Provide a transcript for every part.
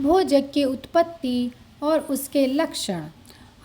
भोजक की उत्पत्ति और उसके लक्षण।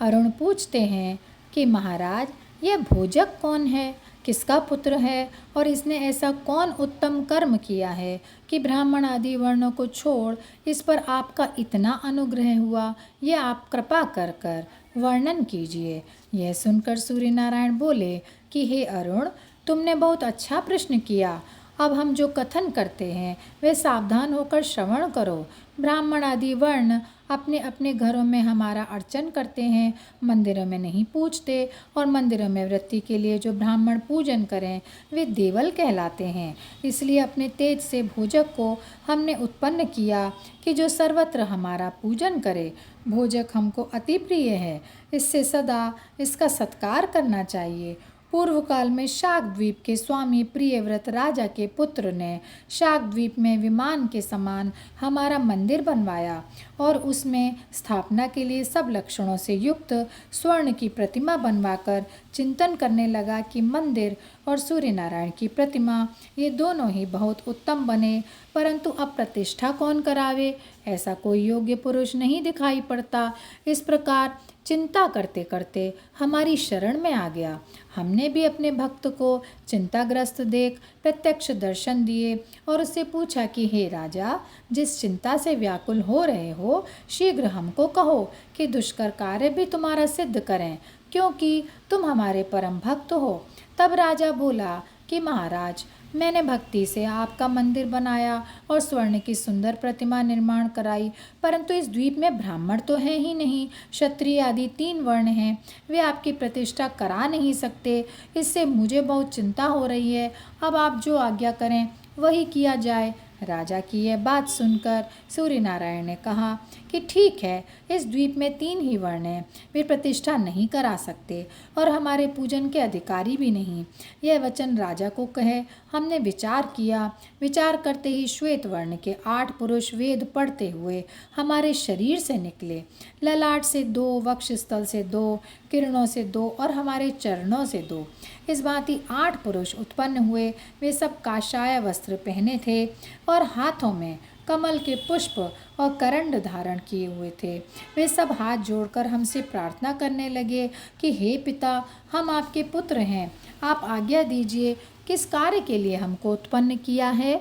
अरुण पूछते हैं कि महाराज, यह भोजक कौन है, किसका पुत्र है और इसने ऐसा कौन उत्तम कर्म किया है कि ब्राह्मण आदि वर्णों को छोड़ इस पर आपका इतना अनुग्रह हुआ, यह आप कृपा कर कर वर्णन कीजिए। यह सुनकर सूर्य नारायण बोले कि हे अरुण, तुमने बहुत अच्छा प्रश्न किया। अब हम जो कथन करते हैं वे सावधान होकर श्रवण करो। ब्राह्मण आदि वर्ण अपने अपने घरों में हमारा अर्चन करते हैं, मंदिरों में नहीं पूजते, और मंदिरों में वृत्ति के लिए जो ब्राह्मण पूजन करें वे देवल कहलाते हैं। इसलिए अपने तेज से भोजक को हमने उत्पन्न किया कि जो सर्वत्र हमारा पूजन करे। भोजक हमको अति प्रिय है, इससे सदा इसका सत्कार करना चाहिए। पूर्व काल में शाकद्वीप के स्वामी प्रियव्रत राजा के पुत्र ने शाकद्वीप में विमान के समान हमारा मंदिर बनवाया और उसमें स्थापना के लिए सब लक्षणों से युक्त स्वर्ण की प्रतिमा बनवाकर चिंतन करने लगा कि मंदिर और सूर्य नारायण की प्रतिमा ये दोनों ही बहुत उत्तम बने, परंतु अब प्रतिष्ठा कौन करावे, ऐसा कोई योग्य पुरुष नहीं दिखाई पड़ता। इस प्रकार चिंता करते करते हमारी शरण में आ गया। हमने भी अपने भक्त को चिंताग्रस्त देख प्रत्यक्ष दर्शन दिए और उससे पूछा कि हे राजा, जिस चिंता से व्याकुल हो रहे हो, शीघ्र हमको कहो कि दुष्कर कार्य भी तुम्हारा सिद्ध करें, क्योंकि तुम हमारे परम भक्त हो। तब राजा बोला कि महाराज, मैंने भक्ति से आपका मंदिर बनाया और स्वर्ण की सुंदर प्रतिमा निर्माण कराई, परंतु इस द्वीप में ब्राह्मण तो हैं ही नहीं, क्षत्रिय आदि 3 वर्ण हैं, वे आपकी प्रतिष्ठा करा नहीं सकते। इससे मुझे बहुत चिंता हो रही है। अब आप जो आज्ञा करें वही किया जाए। राजा की यह बात सुनकर सूर्य नारायण ने कहा कि ठीक है, इस द्वीप में 3 ही वर्ण हैं, वे प्रतिष्ठा नहीं करा सकते और हमारे पूजन के अधिकारी भी नहीं। यह वचन राजा को कहे हमने विचार किया। विचार करते ही श्वेत वर्ण के 8 पुरुष वेद पढ़ते हुए हमारे शरीर से निकले। ललाट से 2, वक्षस्थल से 2, किरणों से 2 और हमारे चरणों से 2। इस भांति 8 पुरुष उत्पन्न हुए। वे सब काशाय वस्त्र पहने थे और हाथों में कमल के पुष्प और करंड धारण किए हुए थे। वे सब हाथ जोड़कर हमसे प्रार्थना करने लगे कि हे पिता, हम आपके पुत्र हैं, आप आज्ञा दीजिए, किस कार्य के लिए हमको उत्पन्न किया है।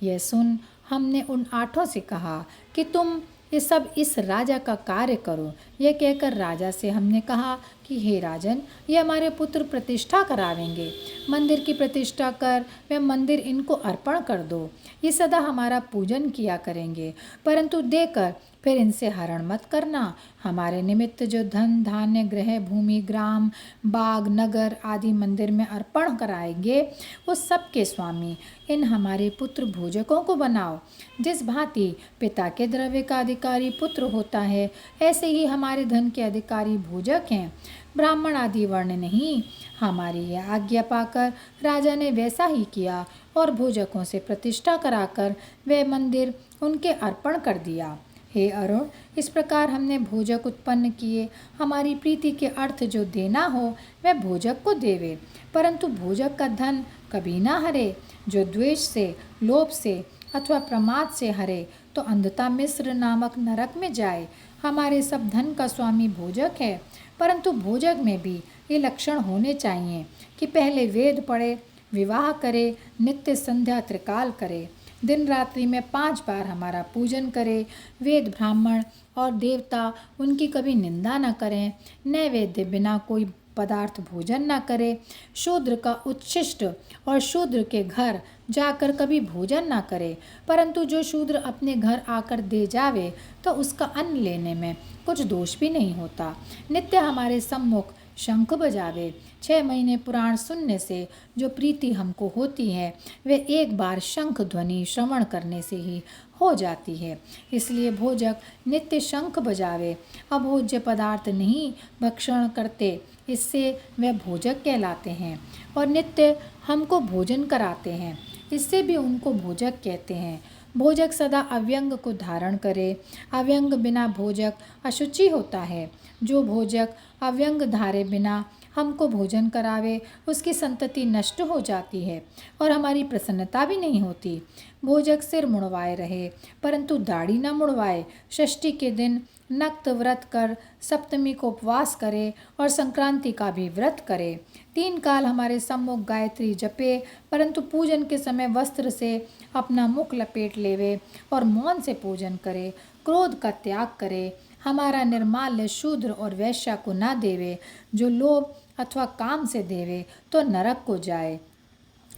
यह सुन हमने उन 8 से कहा कि तुम इस राजा का कार्य करो। यह कहकर राजा से हमने कहा कि हे राजन, ये हमारे पुत्र प्रतिष्ठा करावेंगे। मंदिर की प्रतिष्ठा कर वे मंदिर इनको अर्पण कर दो। ये सदा हमारा पूजन किया करेंगे, परंतु देकर फिर इनसे हरण मत करना। हमारे निमित्त जो धन धान्य गृह भूमि ग्राम बाग नगर आदि मंदिर में अर्पण कराएंगे, उस सब के स्वामी इन हमारे पुत्र भोजकों को बनाओ। जिस भांति पिता के द्रव्य का अधिकारी पुत्र होता है, ऐसे ही हमारे धन के अधिकारी भोजक हैं, ब्राह्मण आदि वर्ण नहीं। हमारी यह आज्ञा पाकर राजा ने वैसा ही किया और भोजकों से प्रतिष्ठा कराकर वह मंदिर उनके अर्पण कर दिया। हे अरुण, इस प्रकार हमने भोजक उत्पन्न किए। हमारी प्रीति के अर्थ जो देना हो वह भोजक को देवे, परंतु भोजक का धन कभी ना हरे। जो द्वेष से, लोभ से अथवा प्रमाद से हरे तो अंधता मिस्र नामक नरक में जाए। हमारे सब धन का स्वामी भोजक है, परंतु भोजक में भी ये लक्षण होने चाहिए कि पहले वेद पढ़े, विवाह करे, नित्य संध्या त्रिकाल करे, दिन रात्रि में 5 बार हमारा पूजन करे, वेद ब्राह्मण और देवता उनकी कभी निंदा न करें, नैवेद्य बिना कोई पदार्थ भोजन न करे, शूद्र का उच्छिष्ट और शूद्र के घर जाकर कभी भोजन न करे, परंतु जो शूद्र अपने घर आकर दे जावे तो उसका अन्न लेने में कुछ दोष भी नहीं होता। नित्य हमारे सम्मुख शंख बजावे। 6 महीने पुराण सुनने से जो प्रीति हमको होती है वे एक बार शंख ध्वनि श्रवण करने से ही हो जाती है। इसलिए भोजक नित्य शंख बजावे। अभोज्य पदार्थ नहीं भक्षण करते, इससे वे भोजक कहलाते हैं, और नित्य हमको भोजन कराते हैं, इससे भी उनको भोजक कहते हैं। भोजक सदा अव्यंग को धारण करे। अव्यंग बिना भोजक अशुचि होता है। जो भोजक अव्यंग धारे बिना हमको भोजन करावे उसकी संतति नष्ट हो जाती है और हमारी प्रसन्नता भी नहीं होती। भोजक सिर मुड़वाए रहे परंतु दाढ़ी न मुड़वाए। षष्ठी के दिन नक्त व्रत कर सप्तमी को उपवास करे और संक्रांति का भी व्रत करे। 3 काल हमारे सम्मुख गायत्री जपे परंतु पूजन के समय वस्त्र से अपना मुख लपेट लेवे और मौन से पूजन करे। क्रोध का त्याग करे। हमारा निर्माल्य शूद्र और वैश्या को ना देवे। जो लोभ अथवा काम से देवे तो नरक को जाए।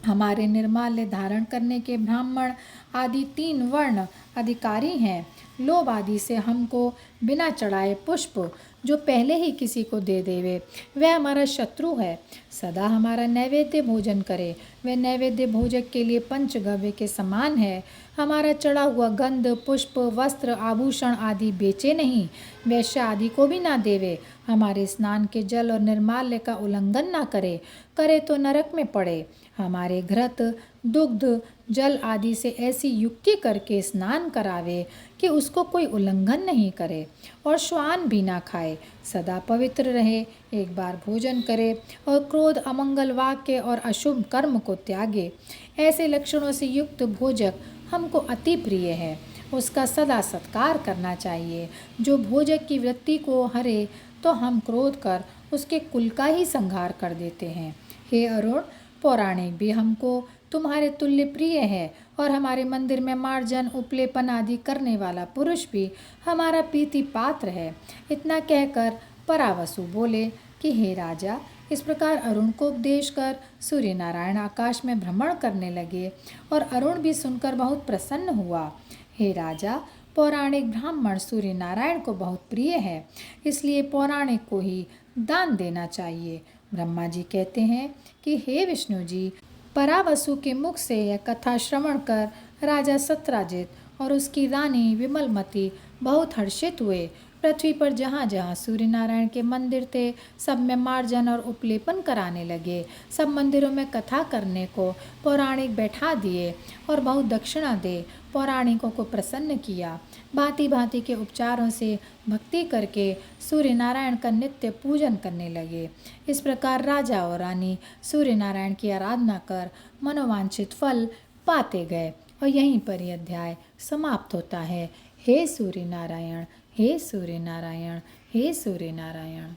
हमारे निर्माल्य धारण करने के ब्राह्मण आदि 3 वर्ण अधिकारी हैं। लोभ आदि से हमको बिना चढ़ाए पुष्प जो पहले ही किसी को दे देवे वह हमारा शत्रु है। सदा हमारा नैवेद्य भोजन करे। वह नैवेद्य भोजक के लिए पंचगव्य के समान है। हमारा चढ़ा हुआ गंध पुष्प वस्त्र आभूषण आदि बेचे नहीं। वैश्य आदि को भी ना देवे। हमारे स्नान के जल और निर्माल्य का उल्लंघन ना करे। करे तो नरक में पड़े। हमारे घृत दुग्ध जल आदि से ऐसी युक्ति करके स्नान करावे कि उसको कोई उल्लंघन नहीं करे और श्वान भी ना खाए। सदा पवित्र रहे। एक बार भोजन करे और क्रोध अमंगल वाक्य और अशुभ कर्म को त्यागे। ऐसे लक्षणों से युक्त भोजक हमको अति प्रिय है। उसका सदा सत्कार करना चाहिए। जो भोजक की वृत्ति को हरे तो हम क्रोध कर उसके कुल का ही संहार कर देते हैं। हे अरुण, पौराणिक भी हमको तुम्हारे तुल्य प्रिय है और हमारे मंदिर में मार्जन उपलेपन आदि करने वाला पुरुष भी हमारा प्रीति पात्र है। इतना कहकर परावसु बोले कि हे राजा, इस प्रकार अरुण को उपदेश कर सूर्य नारायण आकाश में भ्रमण करने लगे और अरुण भी सुनकर बहुत प्रसन्न हुआ। हे राजा, पौराणिक ब्राह्मण सूर्य नारायण को बहुत प्रिय है, इसलिए पौराणिक को ही दान देना चाहिए। ब्रह्मा जी कहते हैं कि हे विष्णु जी, परावसु के मुख से यह कथा श्रवण कर राजा सत्राजित और उसकी रानी विमलमती बहुत हर्षित हुए। पृथ्वी पर जहाँ जहाँ सूर्य नारायण के मंदिर थे सब में मार्जन और उपलेपन कराने लगे। सब मंदिरों में कथा करने को पौराणिक बैठा दिए और बहुत दक्षिणा दे पौराणिकों को प्रसन्न किया। भांति भांति के उपचारों से भक्ति करके सूर्य नारायण का नित्य पूजन करने लगे। इस प्रकार राजा और रानी सूर्य नारायण की आराधना कर मनोवांछित फल पाते गए और यहीं पर यह अध्याय समाप्त होता है। हे सूर्य नारायण, हे सूर्य नारायण, हे सूर्य नारायण।